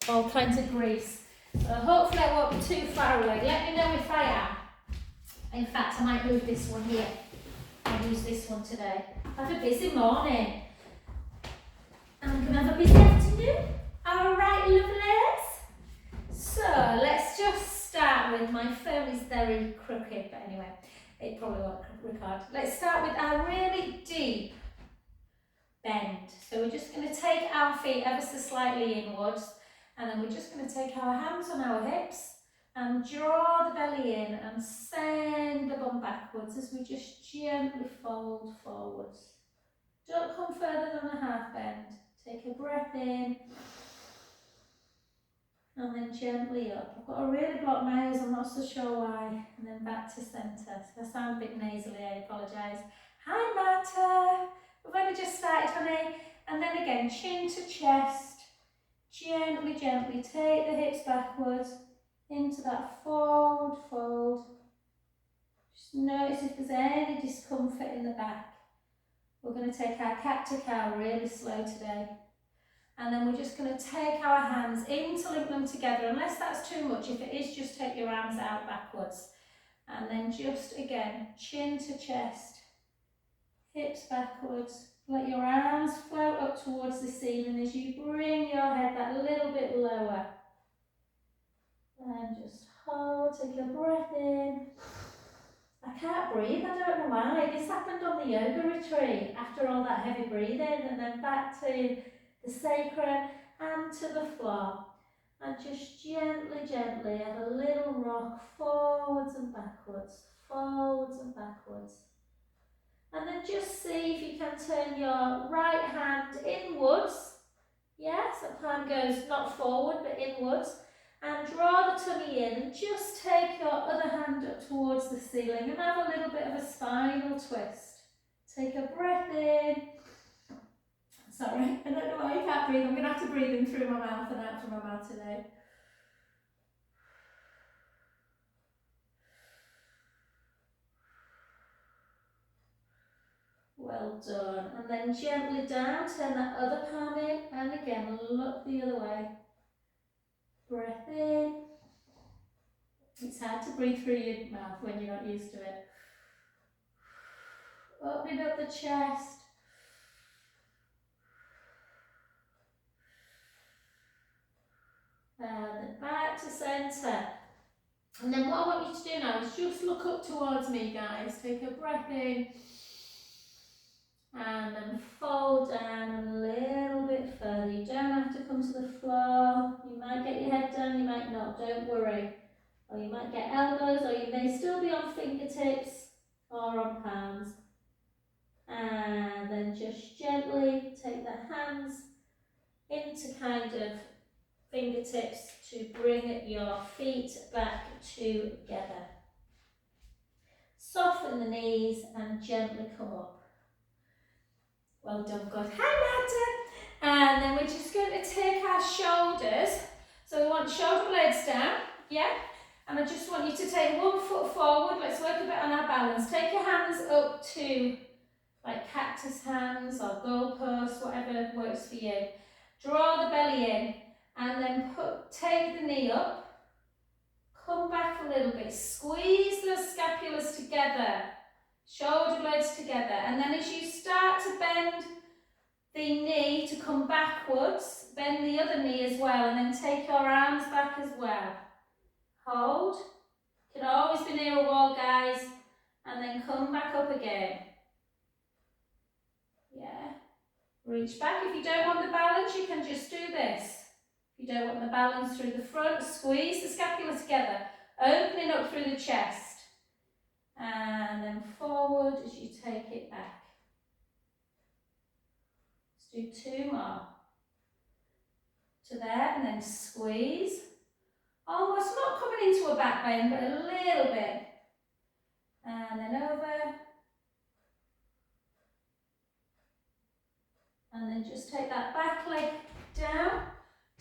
all kinds of grease. So hopefully I won't be too far away. Let me know if I am. In fact, I might move this one here. I'll use this one today. I've had a busy morning. And I'm going to have a busy afternoon. Alright, lovelies. So, let's just start with, my phone is very crooked, but anyway, it probably won't record. Let's start with our really deep bend. So we're just going to take our feet ever so slightly inwards, and then we're just going to take our hands on our hips and draw the belly in and send the bum backwards as we just gently fold forwards. Don't come further than a half bend. Take a breath in and then gently up. I've got a really blocked nose, I'm not so sure why. And then back to centre. So if I sound a bit nasally, I apologise. Hi Marta! We've only just started, honey. And then again, chin to chest. Gently, gently take the hips backwards into that forward fold. Just notice if there's any discomfort in the back. We're going to take our cat to cow really slow today. And then we're just going to take our hands, interlink them together, unless that's too much. If it is, just take your arms out backwards. And then just again, chin to chest, hips backwards. Let your arms float up towards the ceiling as you bring your head that little bit lower. And just hold, take a breath in. I can't breathe, I don't know why. This happened on the yoga retreat after all that heavy breathing, and then back to the sacrum and to the floor. And just gently, gently add a little rock forwards and backwards, forwards and backwards. And then just see if you can turn your right hand inwards. Yes, the palm goes not forward but inwards. And draw the tummy in and just take your other hand up towards the ceiling and have a little bit of a spinal twist. Take a breath in. Sorry, I don't know why you can't breathe. I'm going to have to breathe in through my mouth and out through my mouth today. Well done. And then gently down, turn that other palm in, and again look the other way. Breath in. It's hard to breathe through your mouth when you're not used to it. Opening up the chest. And then back to centre. And then what I want you to do now is just look up towards me, guys. Take a breath in. And then fold down a little bit further. You don't have to come to the floor. You might get your head down, you might not, don't worry. Or you might get elbows, or you may still be on fingertips or on palms. And then just gently take the hands into kind of fingertips to bring your feet back together. Soften the knees and gently come up. Well done, good. Hi, Marta. And then we're just going to take our shoulders. So we want shoulder blades down, yeah? And I just want you to take 1 foot forward. Let's work a bit on our balance. Take your hands up to like cactus hands or goalposts, whatever works for you. Draw the belly in and then take the knee up. Come back a little bit. Squeeze the scapulas together. Shoulder blades together, and then as you start to bend the knee to come backwards, bend the other knee as well, and then take your arms back as well. Hold. You can always be near a wall, guys, and then come back up again. Yeah. Reach back. If you don't want the balance, you can just do this. If you don't want the balance through the front, squeeze the scapula together, opening up through the chest. And then forward as you take it back. Let's do 2 more. To there and then squeeze. Almost not coming into a back bend, but a little bit. And then over. And then just take that back leg down.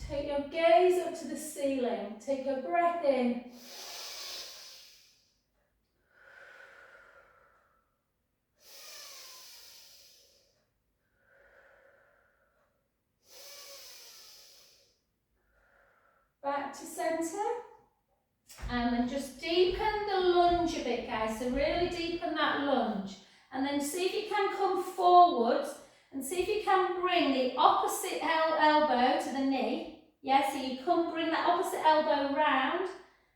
Take your gaze up to the ceiling. Take a breath in. back to centre. And then just deepen the lunge a bit, guys. So really deepen that lunge. And then see if you can come forwards and see if you can bring the opposite elbow to the knee. Yeah, so you bring that opposite elbow round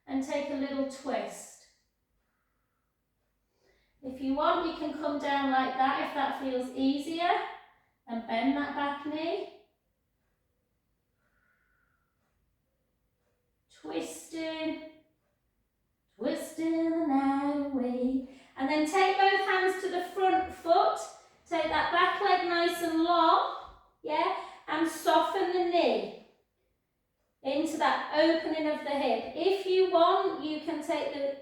and take a little twist. If you want, you can come down like that if that feels easier and bend that back knee. Twisting, twisting the night away. And then take both hands to the front foot. Take that back leg nice and long, yeah, and soften the knee into that opening of the hip. If you want, you can take the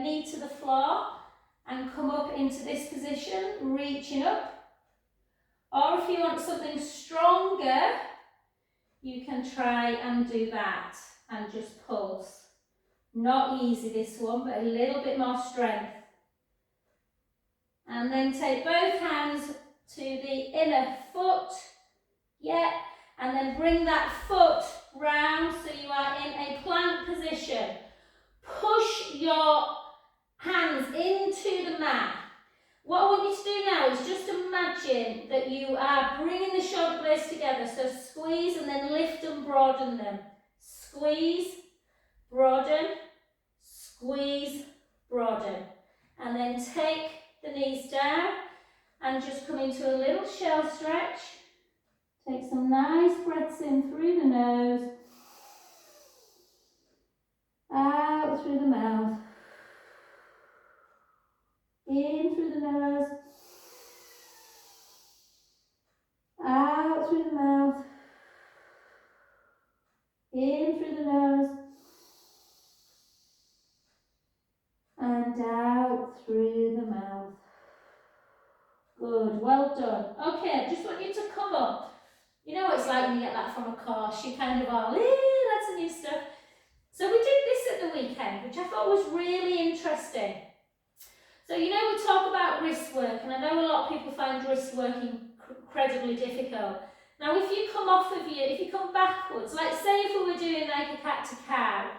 knee to the floor and come up into this position, reaching up. Or if you want something stronger, you can try and do that and just pulse. Not easy this one, but a little bit more strength. And then take both hands to the inner foot, yeah, and then bring that foot round so you are in a plank position. Push your hands into the mat. What I want you to do now is just imagine that you are bringing the shoulder blades together, so squeeze and then lift and broaden them. Squeeze, broaden, squeeze, broaden. And then take the knees down and just come into a little shell stretch. Take some nice breaths in through the nose, out through the mouth, in through the nose, out through the mouth, in through the nose, and out through the mouth. Good, well done. Okay, I just want you to come up. You know what it's like when you get that from a course, you kind of are, that's a new stuff. So we did this at the weekend, which I thought was really interesting. So you know we talk about wrist work, and I know a lot of people find wrist work incredibly difficult. Now if you come if you come backwards, like say if we were doing like a cat to cow,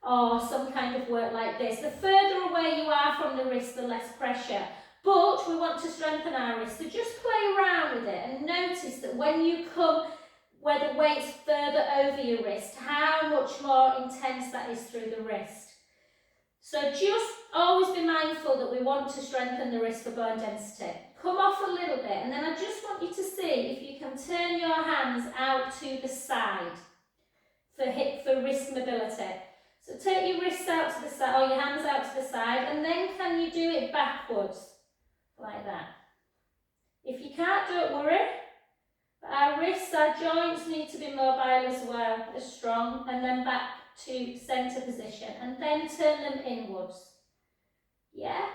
or some kind of work like this, the further away you are from the wrist, the less pressure. But we want to strengthen our wrist, so just play around with it and notice that when you come where the weight's further over your wrist, how much more intense that is through the wrist. So just always be mindful that we want to strengthen the wrist for bone density. Come off a little bit, and then I just want you to see if you can turn your hands out to the side for wrist mobility. So take your wrists out to the side, or your hands out to the side, and then can you do it backwards? Like that. If you can't, don't worry. But our wrists, our joints need to be mobile as well, as strong, and then back to centre position, and then turn them inwards. Yeah?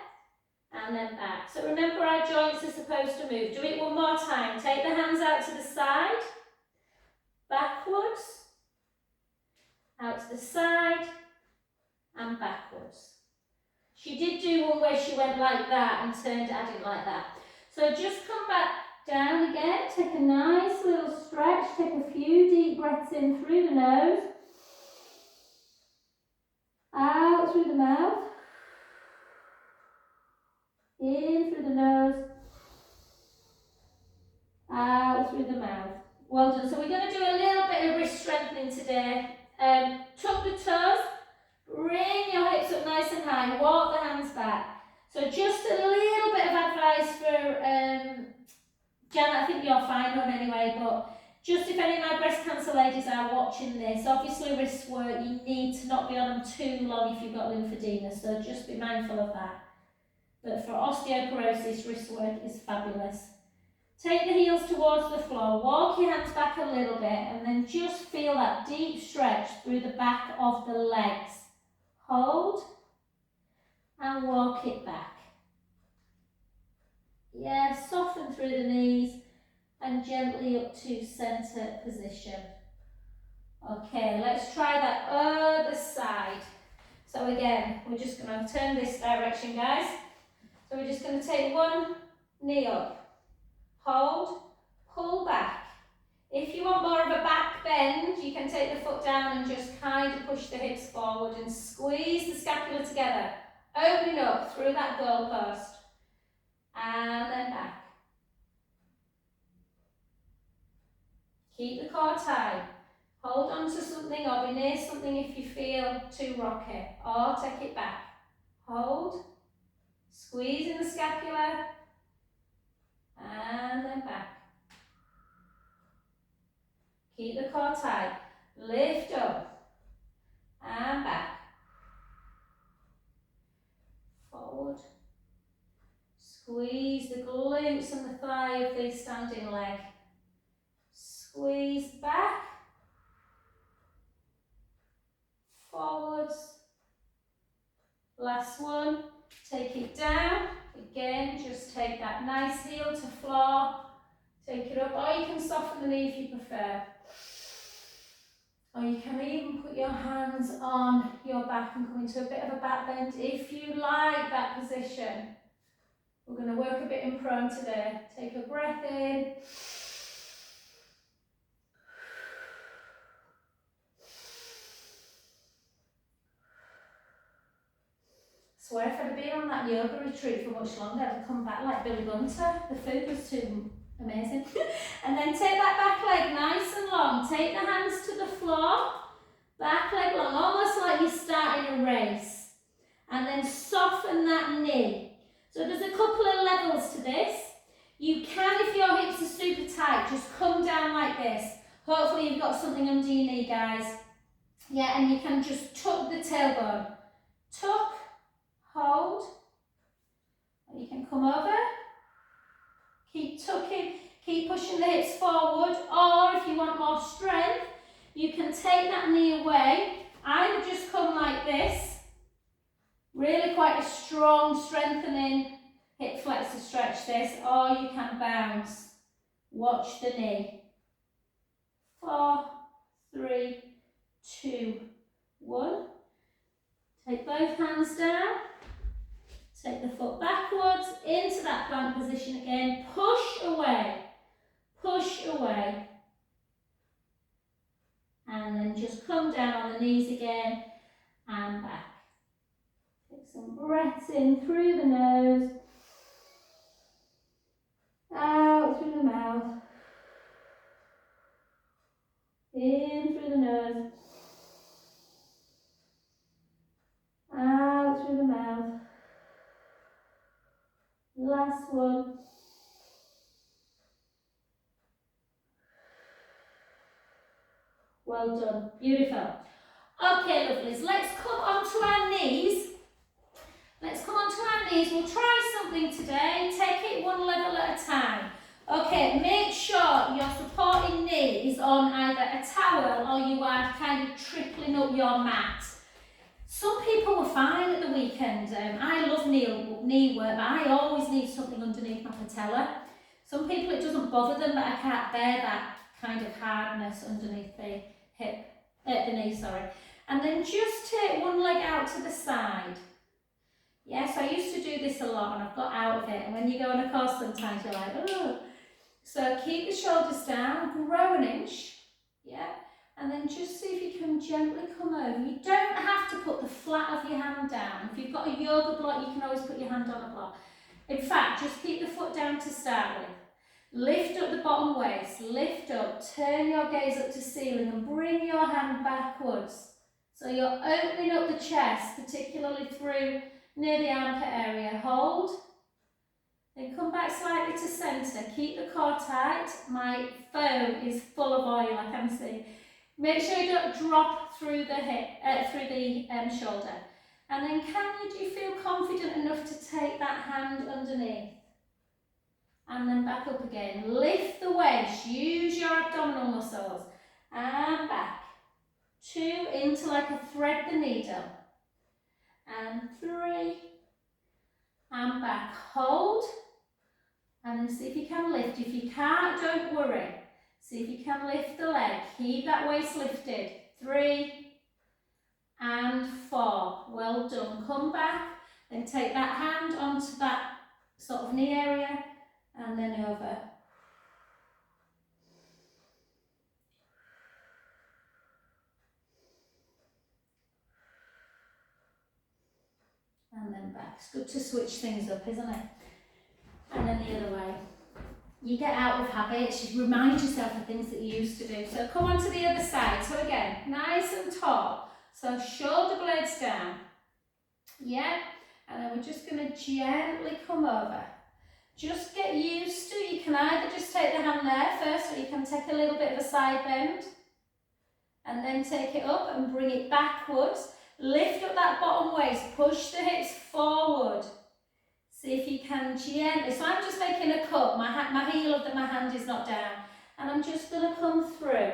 And then back. So remember, our joints are supposed to move. Do it one more time. Take the hands out to the side, backwards, out to the side, and backwards. She did do one where she went like that and turned, I didn't like that. So just come back down again, take a nice little stretch, take a few deep breaths in through the nose, out through the mouth, in through the nose, out through the mouth. Well done. So we're going to do a little bit of wrist strengthening today. Tuck the toes. Bring your hips up nice and high, walk the hands back. So just a little bit of advice for Janet, I think you're fine on anyway, but just if any of my breast cancer ladies are watching this, obviously wrist work, you need to not be on them too long if you've got lymphedema, so just be mindful of that. But for osteoporosis, wrist work is fabulous. Take the heels towards the floor, walk your hands back a little bit, and then just feel that deep stretch through the back of the legs. Hold and walk it back. Yeah, soften through the knees and gently up to centre position. Okay, let's try that other side. So again, we're just going to turn this direction, guys. So we're just going to take one knee up, hold, pull back. If you want more of a back bend, you can take the foot down and just kind of push the hips forward and squeeze the scapula together, opening up through that goalpost, and then back. Keep the core tight. Hold on to something or be near something if you feel too rocky, or take it back. Hold, squeezing the scapula, and then back. Keep the core tight. Lift up and back. Forward. Squeeze the glutes and the thigh of the standing leg. Squeeze back. Forwards. Last one. Take it down. Again, just take that nice heel to floor. Take it up, or you can soften the knee if you prefer. Or you can even put your hands on your back and come into a bit of a back bend if you like that position. We're going to work a bit in prone today. Take a breath in. I swear if I'd been on that yoga retreat for much longer, I'd have come back like Billy Bunter. The food was too amazing. And then take that back leg nice and long. Take the hands to the floor. Back leg long, almost like you're starting a race. And then soften that knee. So there's a couple of levels to this. You can, if your hips are super tight, just come down like this. Hopefully you've got something under your knee, guys. Yeah, and you can just tuck the tailbone. Tuck, hold. And you can come over. Keep tucking, keep pushing the hips forward. Or if you want more strength, you can take that knee away. I would just come like this. Really quite a strong strengthening hip flexor stretch this, or you can bounce. Watch the knee. 4, 3, 2, 1. Take both hands down. Take the foot backwards into that plank position again. Push away. Push away. And then just come down on the knees again and back. Take some breaths in through the nose, out through the mouth, in through the nose, out through the mouth. Last one. Well done, beautiful. Okay, lovelies, let's come onto our knees. Let's come onto our knees. We'll try something today. Take it one level at a time. Okay, make sure your supporting knee is on either a towel or you are kind of tripling up your mat. Some people were fine at the weekend. I love knee work, but I always need something underneath my patella. Some people it doesn't bother them, but I can't bear that kind of hardness underneath the the knee, sorry. And then just take one leg out to the side. Yes, I used to do this a lot and I've got out of it. And when you go on a course sometimes you're like, oh. So keep the shoulders down, grow an inch. Yeah. And then just see if you can gently come over. You don't have to put the flat of your hand down. If you've got a yoga block, you can always put your hand on a block. In fact, just keep the foot down to start with. Lift up the bottom waist, lift up, turn your gaze up to ceiling and bring your hand backwards. So you're opening up the chest, particularly through near the armpit area. Hold. Then come back slightly to centre. Keep the core tight. My phone is full of oil, I can see. Make sure you don't drop through the shoulder. And then do you feel confident enough to take that hand underneath? And then back up again. Lift the waist. Use your abdominal muscles. And back. 2 into like a thread the needle. And 3. And back. Hold. And then see if you can lift. If you can't, don't worry. See if you can lift the leg. Keep that waist lifted. 3 and 4. Well done. Come back. Then take that hand onto that sort of knee area and then over. back. It's good to switch things up, isn't it? And then the other way. You get out of habits, you remind yourself of things that you used to do. So come on to the other side. So again, nice and tall. So shoulder blades down. Yeah. And then we're just going to gently come over. Just get used to, you can either just take the hand there first, or you can take a little bit of a side bend. And then take it up and bring it backwards. Lift up that bottom waist, push the hips forward. See if you can gently, so I'm just making a cut, my heel of my hand is not down. And I'm just going to come through.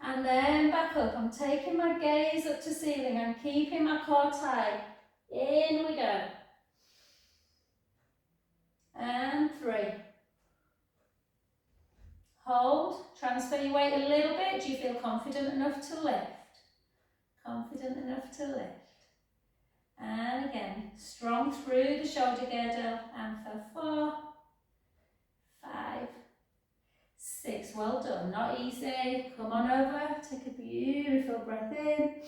And then back up, I'm taking my gaze up to ceiling, I'm keeping my core tight. In we go. And 3. Hold, transfer your weight a little bit. Do you feel confident enough to lift? Confident enough to lift. And again, strong through the shoulder girdle. And for 4, 5, 6. Well done, not easy. Come on over, take a beautiful breath in.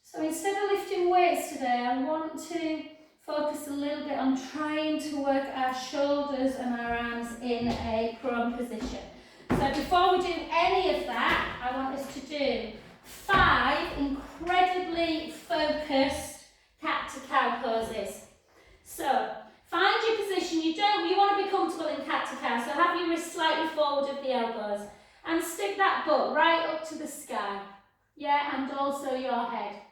So instead of lifting weights today, I want to focus a little bit on trying to work our shoulders and our arms in a prone position. So before we do any of that, I want us to do 5 incredibly focused cat-to-cow poses. So find your position. You want to be comfortable in cat-to-cow, so have your wrists slightly forward of the elbows and stick that butt right up to the sky. Yeah, and also your head.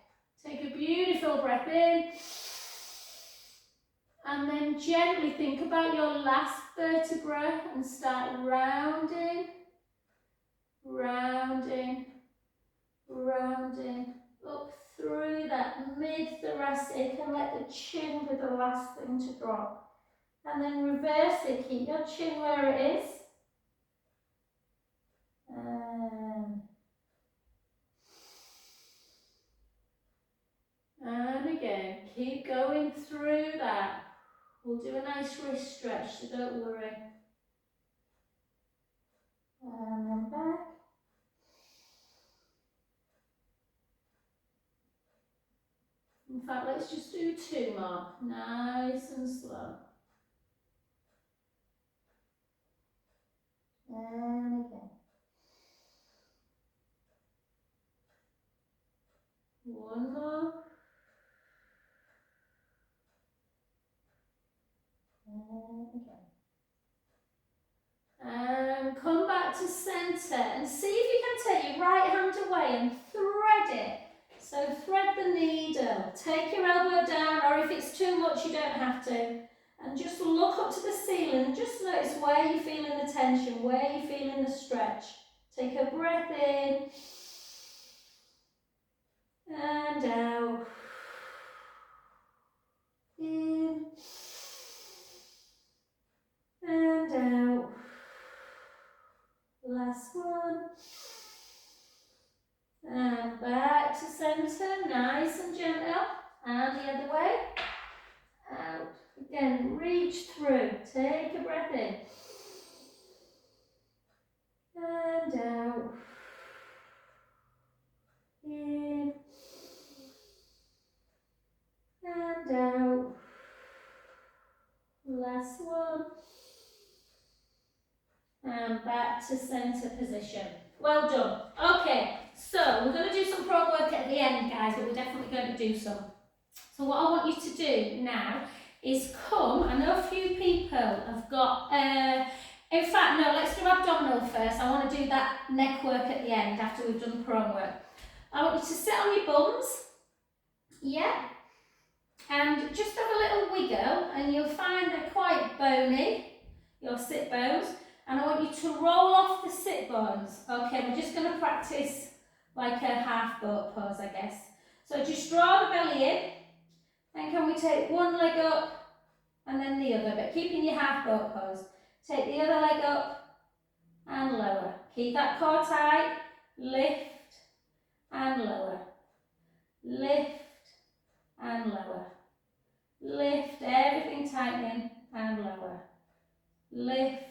Take a beautiful breath in. And then gently think about your last vertebra and start rounding, rounding, rounding up through that mid-thoracic, and let the chin be the last thing to drop. And then reverse it, keep your chin where it is. And again, keep going through that. We'll do a nice wrist stretch, so don't worry. And then back. In fact, let's just do 2 more. Nice and slow. And again. 1 more. And again. And come back to centre and see if you can take your right hand away and thread it. So thread the needle, take your elbow down, or if it's too much you don't have to. And just look up to the ceiling and just notice where you're feeling the tension, where you're feeling the stretch. Take a breath in and out. In and out. Last one. And back to centre, nice and gentle. And the other way. Out. Again, reach through. Take a breath in. And out. In. And out. Last one. And back to centre position. Well done. Okay, so we're going to do some prog work at the end, guys, but we're definitely going to do some. So what I want you to do now is come. I know a few people have got, in fact, no, let's do abdominal first. I want to do that neck work at the end after we've done prog work. I want you to sit on your bums. Yeah. And just have a little wiggle, and you'll find they're quite bony, your sit bones. And I want you to roll off the sit bones. Okay, we're just going to practice like a half boat pose, I guess. So just draw the belly in. Then can we take one leg up and then the other, but keeping your half boat pose. Take the other leg up and lower. Keep that core tight. Lift and lower. Lift and lower. Lift, everything tightening and lower. Lift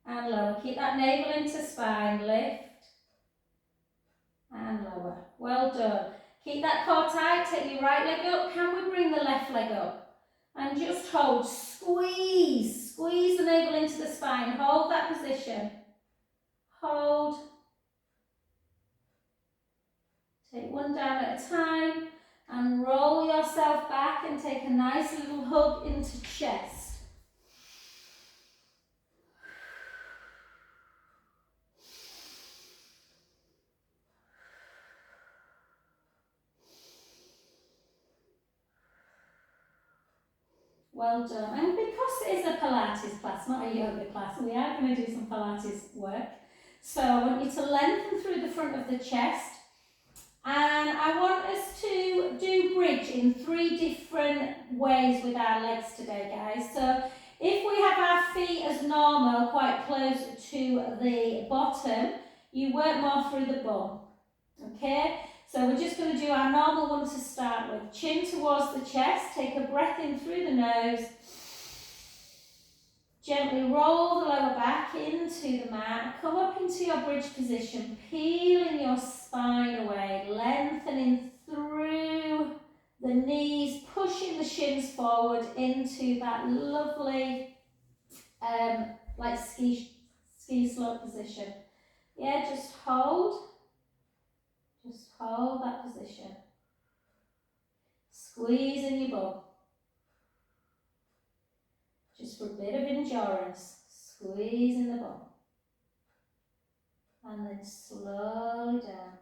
and lower. Keep that navel into spine. Lift and and lower. Well done. Keep that core tight, take your right leg up. Can we bring the left leg up? And just hold, squeeze. Squeeze the navel into the spine. Hold that position. Hold. Take one down at a time and roll yourself back and take a nice little hug into chest. Well done. And because it is a Pilates class, not a yoga class, we are going to do some Pilates work. So I want you to lengthen through the front of the chest. And I want us to do bridge in 3 different ways with our legs today, guys. So if we have our feet as normal, quite close to the bottom, you work more through the bum. Okay? So we're just going to do our normal one to start with. Chin towards the chest, take a breath in through the nose. Gently roll the lower back into the mat. Come up into your bridge position, peeling your spine away, lengthening through the knees, pushing the shins forward into that lovely like ski slope position. Yeah, just hold that position. Squeeze in your bum. Just for a bit of endurance, squeeze in the bum. And then slowly down.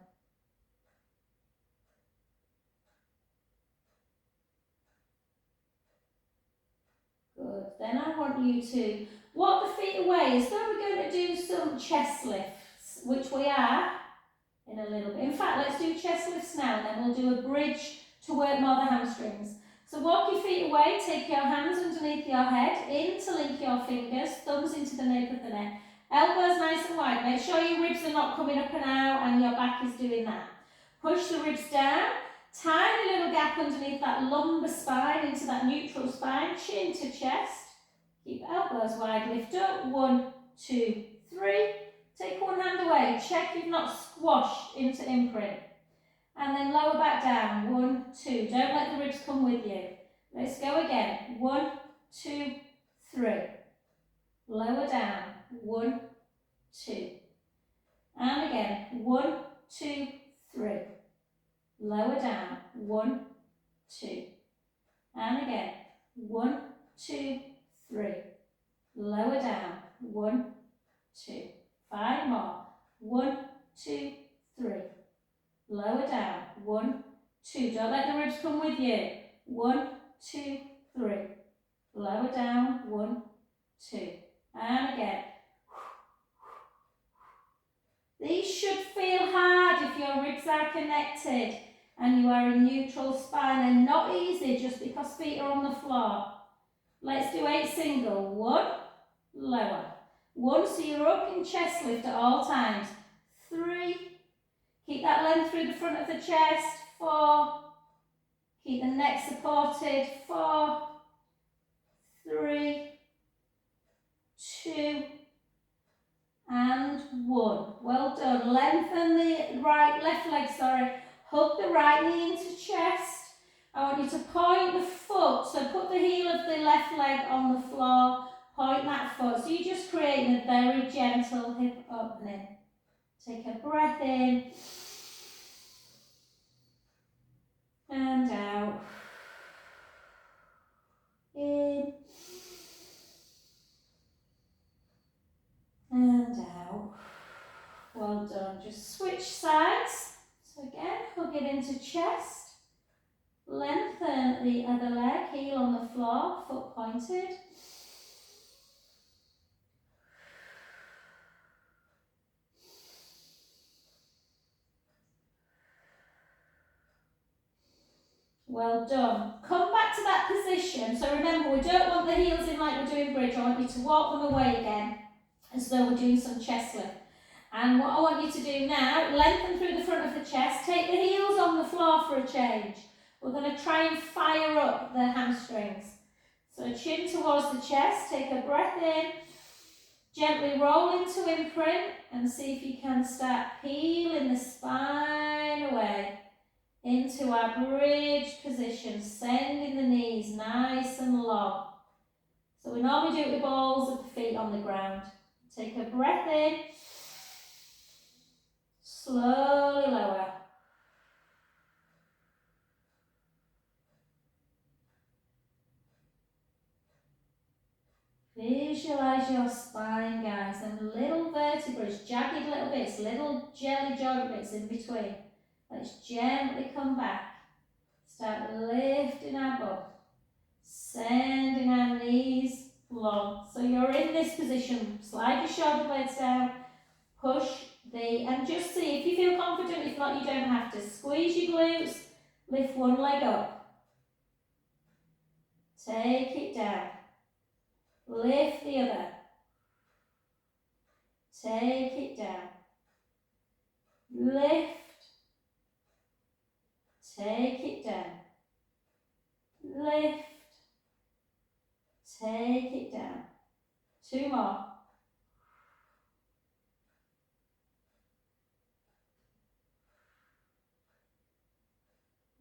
Good. Then I want you to walk the feet away as though we're going to do some chest lifts, which we are in a little bit. In fact, let's do chest lifts now, and then we'll do a bridge to work more the hamstrings. So walk your feet away, take your hands underneath your head, interlink your fingers, thumbs into the nape of the neck. Elbows nice and wide. Make sure your ribs are not coming up and out and your back is doing that. Push the ribs down. Tiny little gap underneath that lumbar spine into that neutral spine. Chin to chest. Keep elbows wide. Lift up. 1, 2, 3. Take one hand away. Check you've not squashed into imprint. And then lower back down. 1, 2. Don't let the ribs come with you. Let's go again. 1, 2, 3. Lower down. 1, 2. And again. 1, 2, 3. Lower down. 1, 2. And again. 1, 2, 3. Lower down. 1, 2. 5 more. 1, 2, 3. Lower down. 1, 2. Don't let the ribs come with you. 1, 2, 3. Lower down. 1, 2. And again. These should feel hard if your ribs are connected and you are in neutral spine, and not easy just because feet are on the floor. Let's do 8 single. 1, lower. 1, so you're up in chest lift at all times. 3, keep that length through the front of the chest. 4, keep the neck supported. 4, 3, 2, and 1. Well done. Lengthen the left leg, Hug the right knee into chest. I want you to point the foot, so put the heel of the left leg on the floor, point that foot. So you're just creating a very gentle hip opening. Take a breath in and out. In and out. Well done. Just switch sides. So again, hug it into chest. Lengthen the other leg, heel on the floor, foot pointed. Well done. Come back to that position. So remember, we don't want the heels in like we're doing bridge. I want you to walk them away again as though we're doing some chest lift. And what I want you to do now, lengthen through the front of the chest. Take the heels on the floor for a change. We're going to try and fire up the hamstrings. So chin towards the chest. Take a breath in. Gently roll into imprint and see if you can start peeling the spine away into our bridge position, sending the knees nice and long. So we normally do it with balls of the feet on the ground. Take a breath in, slowly lower. Visualise your spine, guys, and little vertebrae, jagged little bits, little jelly joint bits in between. Let's gently come back. Start lifting our butt, sending our knees long. So you're in this position. Slide your shoulder blades down, push and just see if you feel confident. If not, you don't have to. Squeeze your glutes, lift one leg up, take it down, lift the other, take it down, lift, take it down, lift, take it down. 2 more.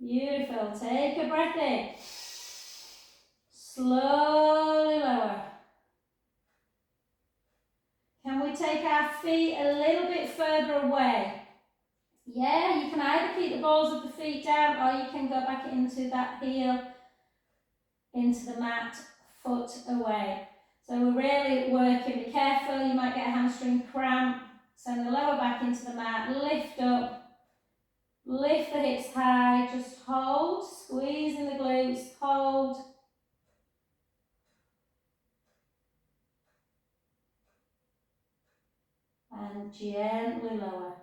Beautiful. Take a breath in. Slowly lower. Can we take our feet a little bit further away? Yeah, you can either keep the balls of the feet down or you can go back into that heel, into the mat, foot away. So we're really working. Be careful, you might get a hamstring cramp. Send the lower back into the mat, lift up, lift the hips high, just hold, squeezing the glutes, hold. And gently lower.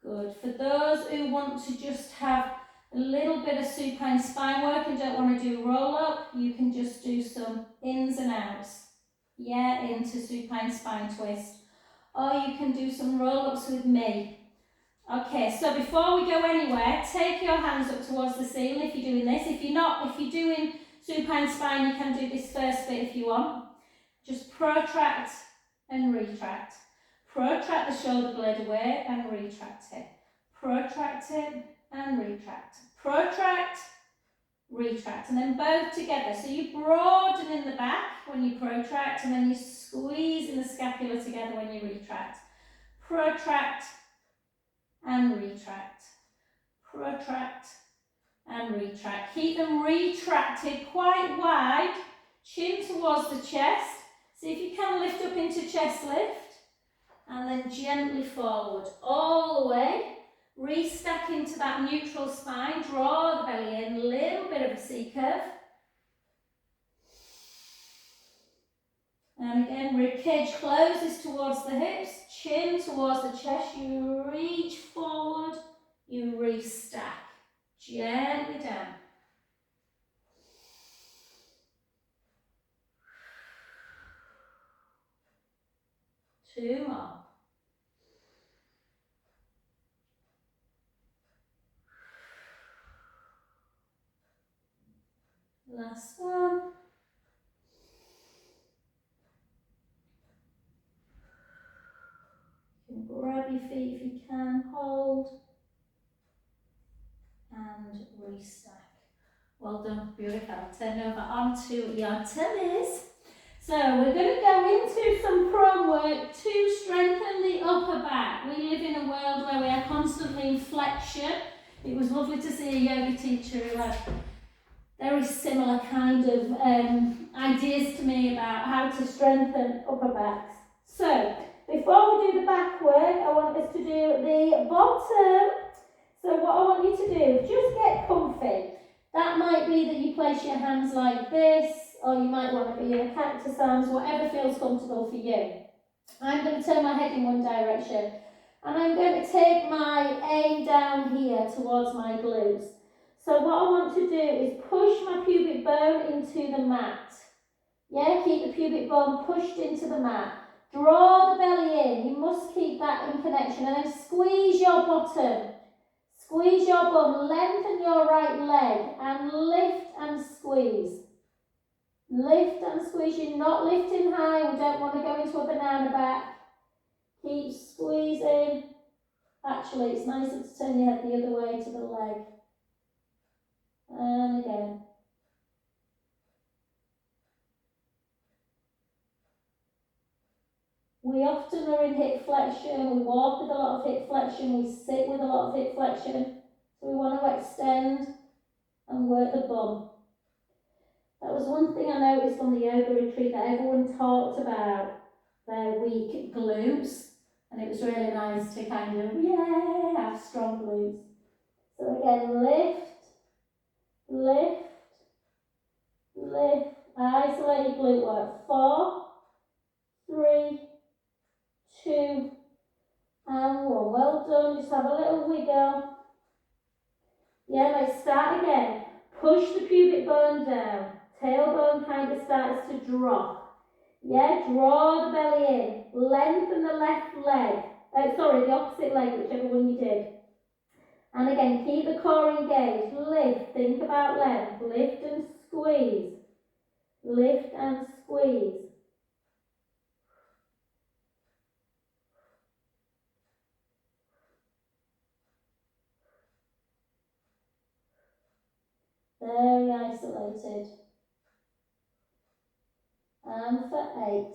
Good. For those who want to just have a little bit of supine spine work and don't want to do roll up, you can just do some ins and outs. Yeah, into supine spine twist. Or you can do some roll ups with me. Okay, so before we go anywhere, take your hands up towards the ceiling if you're doing this. If you're not, if you're doing supine spine, you can do this first bit if you want. Just protract and retract. Protract the shoulder blade away and retract it. Protract it and retract. Protract, retract, and then both together. So you broaden in the back when you protract, and then you squeeze in the scapula together when you retract. Protract and retract. Protract and retract. Keep them retracted quite wide, chin towards the chest. See if you can lift up into chest lift. And then gently forward, all the way. Restack into that neutral spine, draw the belly in, little bit of a C curve. And again, ribcage closes towards the hips, chin towards the chest. You reach forward, you restack, gently down. Two more. Last one. You can grab your feet if you can, hold, and restack. Well done, beautiful. Turn over onto your tummies. So we're going to go into some prone work to strengthen the upper back. We live in a world where we are constantly in flexion. It was lovely to see a yoga teacher who had very similar kind of ideas to me about how to strengthen upper backs. So before we do the back work, I want us to do the bottom. So what I want you to do is just get comfy. That might be that you place your hands like this, or you might want to be in a cactus arms, whatever feels comfortable for you. I'm going to turn my head in one direction, and I'm going to take my aim down here towards my glutes. So what I want to do is push my pubic bone into the mat. Yeah, keep the pubic bone pushed into the mat. Draw the belly in. You must keep that in connection, and then squeeze your bottom. Squeeze your bum, lengthen your right leg and lift and squeeze. Lift and squeeze. You're not lifting high. We don't want to go into a banana back. Keep squeezing. Actually, it's nicer to turn your head the other way to the leg. And again. We often are in hip flexion. We walk with a lot of hip flexion. We sit with a lot of hip flexion. So we want to extend and work the bum. That was one thing I noticed on the yoga retreat, that everyone talked about their weak glutes, and it was really nice to kind of, have strong glutes. So again, lift, lift, lift, isolated glute work. 4, 3, 2, and 1. Well done, just have a little wiggle. Yeah, let's start again. Push the pubic bone down. Tailbone kind of starts to drop. Yeah, draw the belly in. Lengthen the left leg. The opposite leg, whichever one you did. And again, keep the core engaged. Lift, think about length. Lift and squeeze. Lift and squeeze. Very isolated. And for 8.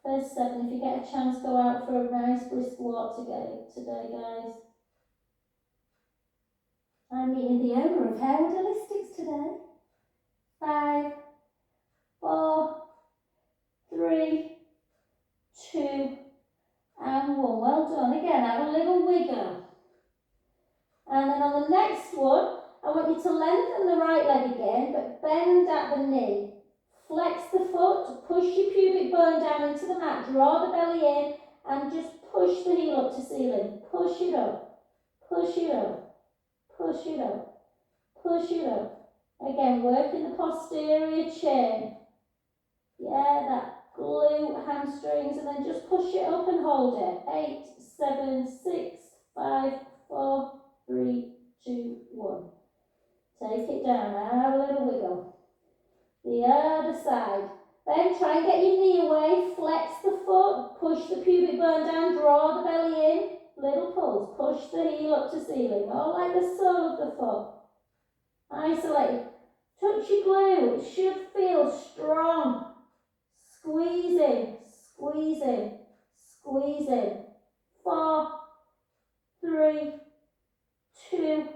For 7, if you get a chance, go out for a nice brisk walk today, guys. I'm meeting the owner of Hair Holistics today. 5, 4, 3, 2, and 1. Well done. Again, have a little wiggle. And then on the next one, I want you to lengthen the right leg again, but bend at the knee. Flex the foot, push your pubic bone down into the mat, draw the belly in, and just push the heel up to ceiling. Push it up, push it up, push it up, push it up. Again, working the posterior chain. Yeah, that glute, hamstrings, and then just push it up and hold it. 8, 7, 6, 5, 4, 3, 2, 1. Take it down, have a little wiggle. The other side. Then try and get your knee away, flex the foot, push the pubic bone down, draw the belly in, little pulse, push the heel up to ceiling, all like the sole of the foot. Isolate. Touch your glute, it should feel strong. Squeezing, squeezing, squeezing. 4, 3, 2,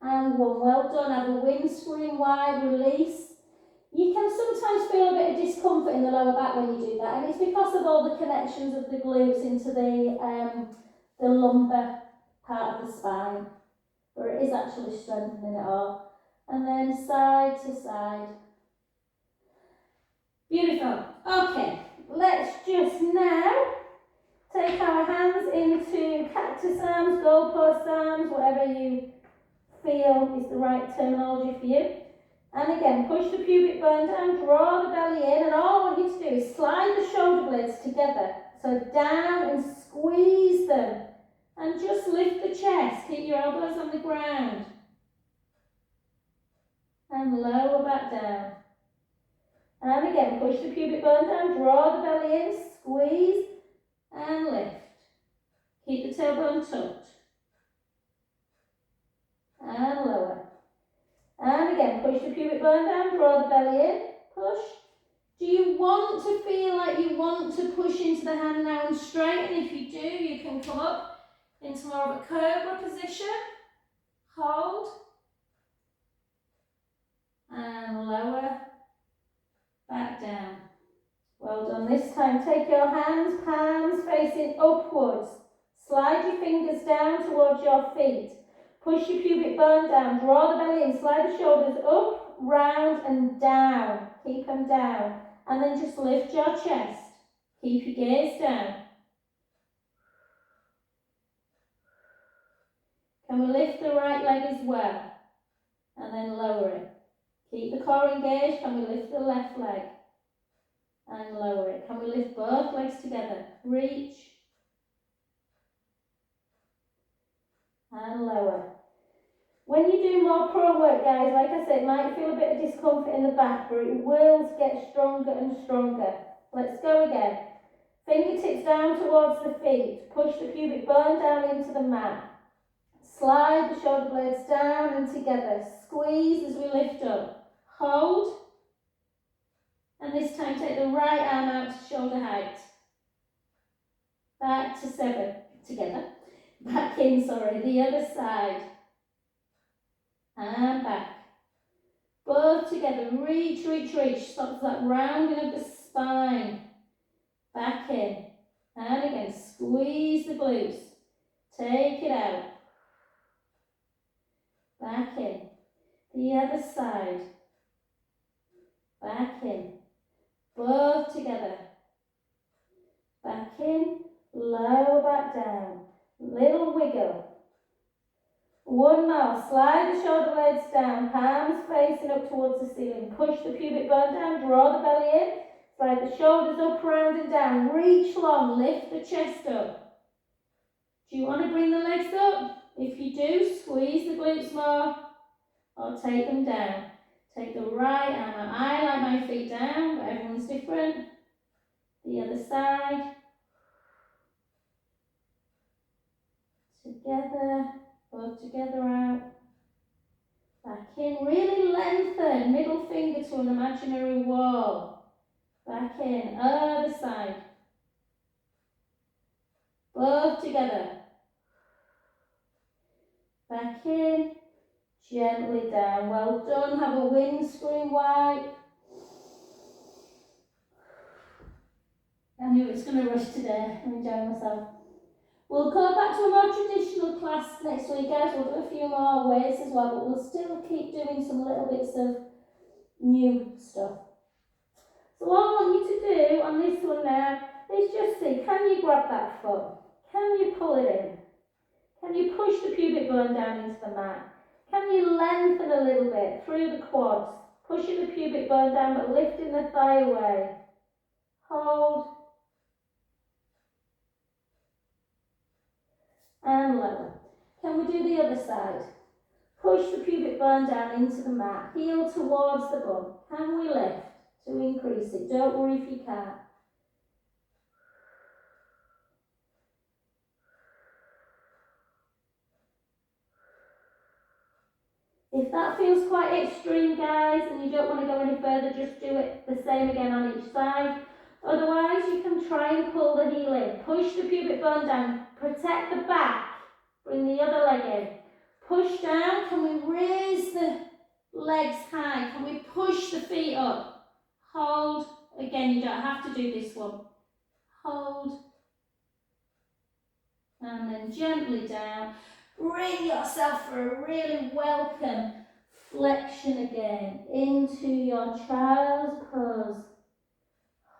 and 1. Well done. Have a windscreen wide release. You can sometimes feel a bit of discomfort in the lower back when you do that, and it's because of all the connections of the glutes into the lumbar part of the spine, but it is actually strengthening it all. And then side to side. Beautiful. Okay, let's just now take our hands into cactus arms, goalpost arms, whatever you feel is the right terminology for you. And again, push the pubic bone down, draw the belly in, and all I want you to do is slide the shoulder blades together. So down and squeeze them. And just lift the chest. Keep your elbows on the ground. And lower back down. And again, push the pubic bone down, draw the belly in, squeeze, and lift. Keep the tailbone tucked. And lower. And again, push the pubic bone down, draw the belly in, push. Do you want to feel like you want to push into the hand now and straighten? If you do, you can come up into more of a cobra position. Hold. And lower. Back down. Well done. This time, take your hands, palms facing upwards. Slide your fingers down towards your feet. Push your pubic bone down, draw the belly in, slide the shoulders up, round and down. Keep them down. And then just lift your chest. Keep your gaze down. Can we lift the right leg as well? And then lower it. Keep the core engaged. Can we lift the left leg? And lower it. Can we lift both legs together? Reach. And lower. When you do more pro work, guys, like I said, it might feel a bit of discomfort in the back, but it will get stronger and stronger. Let's go again. Fingertips down towards the feet. Push the pubic bone down into the mat. Slide the shoulder blades down and together. Squeeze as we lift up. Hold. And this time take the right arm out to shoulder height. Back to 7. Together. Back in, sorry. The other side. And back. Both together. Reach, reach, reach. Stops that rounding of the spine. Back in. And again. Squeeze the glutes. Take it out. Back in. The other side. Back in. Both together. Back in. Lower back down. Little wiggle. One more. Slide the shoulder blades down. Palms facing up towards the ceiling. Push the pubic bone down. Draw the belly in. Slide the shoulders up, around and down. Reach long. Lift the chest up. Do you want to bring the legs up? If you do, squeeze the glutes more. Or take them down. Take the right arm out. I like my feet down, but everyone's different. The other side. Together. Both together out. Back in. Really lengthen. Middle finger to an imaginary wall. Back in. Other side. Both together. Back in. Gently down. Well done. Have a windscreen wipe. I knew it was going to rush today. I'm enjoying myself. We'll go back to a more traditional class next week, guys. We'll do a few more weights as well, but we'll still keep doing some little bits of new stuff. So what I want you to do on this one now is just see, can you grab that foot? Can you pull it in? Can you push the pubic bone down into the mat? Can you lengthen a little bit through the quads? Pushing the pubic bone down but lifting the thigh away. Hold. And lower. Can we do the other side? Push the pubic bone down into the mat. Heel towards the bum. Can we lift to increase it? Don't worry if you can't. If that feels quite extreme, guys, and you don't want to go any further, just do it the same again on each side. Otherwise, you can try and pull the heel in. Push the pubic bone down. Protect the back. Bring the other leg in. Push down. Can we raise the legs high? Can we push the feet up? Hold. Again, you don't have to do this one. Hold. And then gently down. Bring yourself for a really welcome flexion again into your child's pose.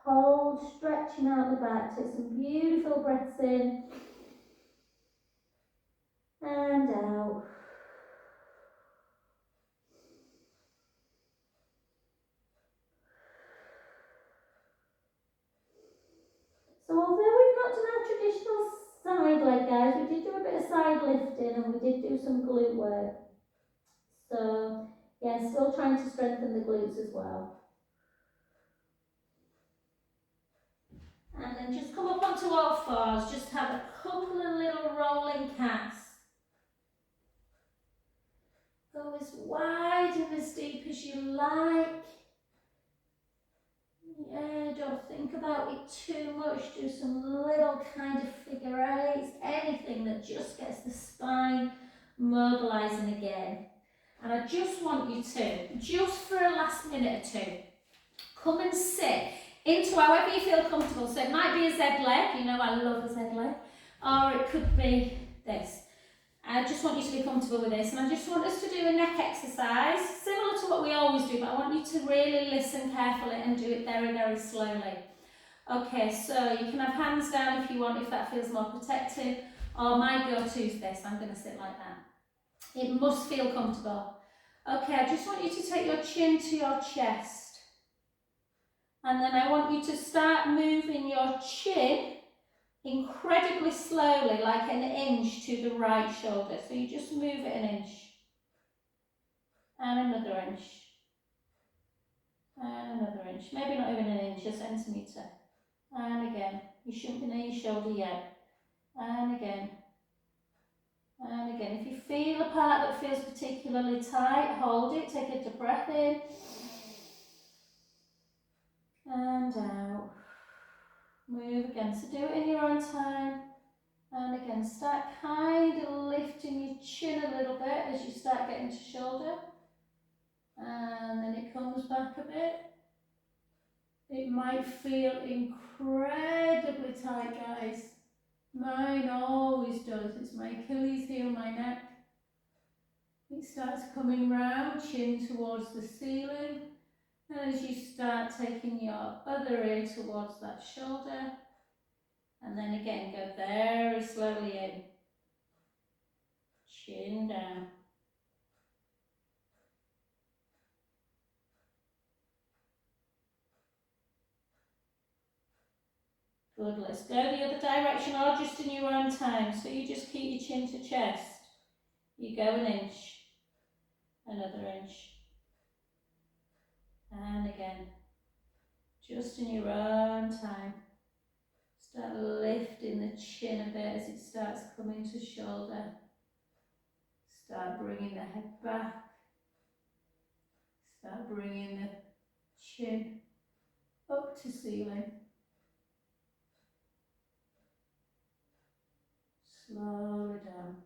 Hold, stretching out the back. Take some beautiful breaths in and out. So although we've not done our traditional side leg, guys, we did do a bit of side lifting and we did do some glute work. So yeah, still trying to strengthen the glutes as well. And then just come up onto all fours, just have a couple of little rolling cats. Go as wide and as deep as you like. Yeah, don't think about it too much. Do some little kind of figure eights, anything that just gets the spine mobilising again. And I just want you to, just for a last minute or two, come and sit into however you feel comfortable. So it might be a Z leg, you know I love a Z leg, or it could be this. I just want you to be comfortable with this, and I just want us to do a neck exercise, similar to what we always do, but I want you to really listen carefully and do it very, very slowly. Okay, so you can have hands down if you want, if that feels more protective, or my go-to is this, I'm going to sit like that. It must feel comfortable. Okay, I just want you to take your chin to your chest, and then I want you to start moving your chin incredibly slowly, like an inch to the right shoulder. So you just move it an inch. and another inch, and another inch, maybe not even an inch, a centimetre, and again. You shouldn't be near your shoulder yet, and again, and again. If you feel a part that feels particularly tight, hold it, take a deep breath in, and out. Move again, so do it in your own time. And again, start kind of lifting your chin a little bit as you start getting to shoulder. And then it comes back a bit. It might feel incredibly tight, guys. Mine always does. It's my Achilles heel, my neck. It starts coming round, chin towards the ceiling. And as you start taking your other ear towards that shoulder, and then again, go very slowly in. Chin down. Good, let's go the other direction, or just in your own time. So you just keep your chin to chest. You go an inch, another inch, and again. Just in your own time. Start lifting the chin a bit as it starts coming to shoulder. Start bringing the head back. Start bringing the chin up to ceiling. Slowly down.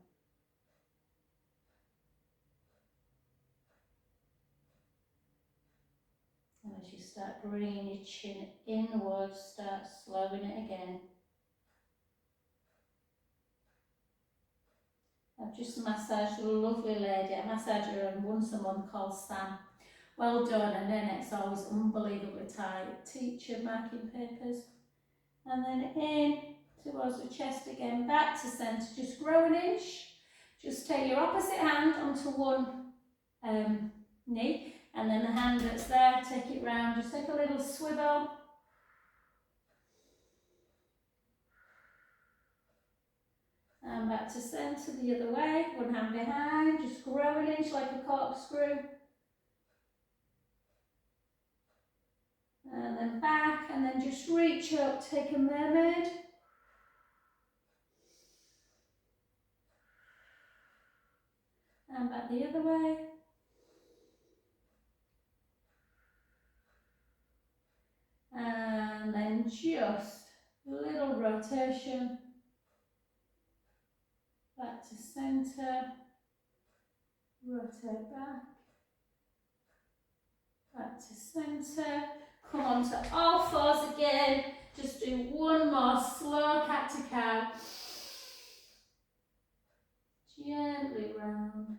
And as you start bringing your chin inwards, start slowing it again. I've just massaged a lovely lady. I massage her once a month called Sam. Well done, and her neck's always unbelievably tight. Teacher marking papers. And then in towards the chest again, back to centre. Just grow an inch. Just take your opposite hand onto one knee, and then the hand that's there, take it round. Just take a little swivel. And back to centre the other way, one hand behind, just grow an inch like a corkscrew. And then back, and then just reach up, take a mermaid. And back the other way. And then just a little rotation. Back to centre. Rotate back. Back to centre. Come on to all fours again. Just do one more slow cat to cow. Gently round.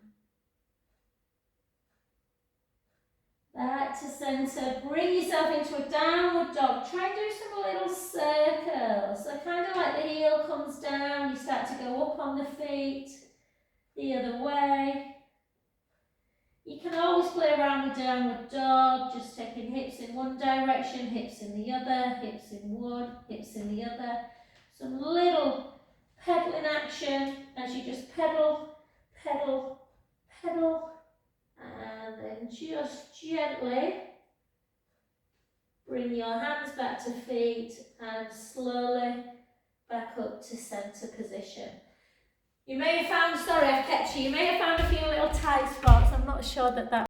Back to centre. Bring yourself into a downward dog. Try and do some little circles. So kind of like the heel comes down, you start to go up on the feet. The other way. You can always play around with downward dog, just taking hips in one direction, hips in the other, hips in one, hips in the other. Some little pedaling action as you just pedal, pedal, pedal, and then just gently bring your hands back to feet and slowly back up to centre position. You may have found, sorry I've kept you may have found a few little tight spots. I'm not sure that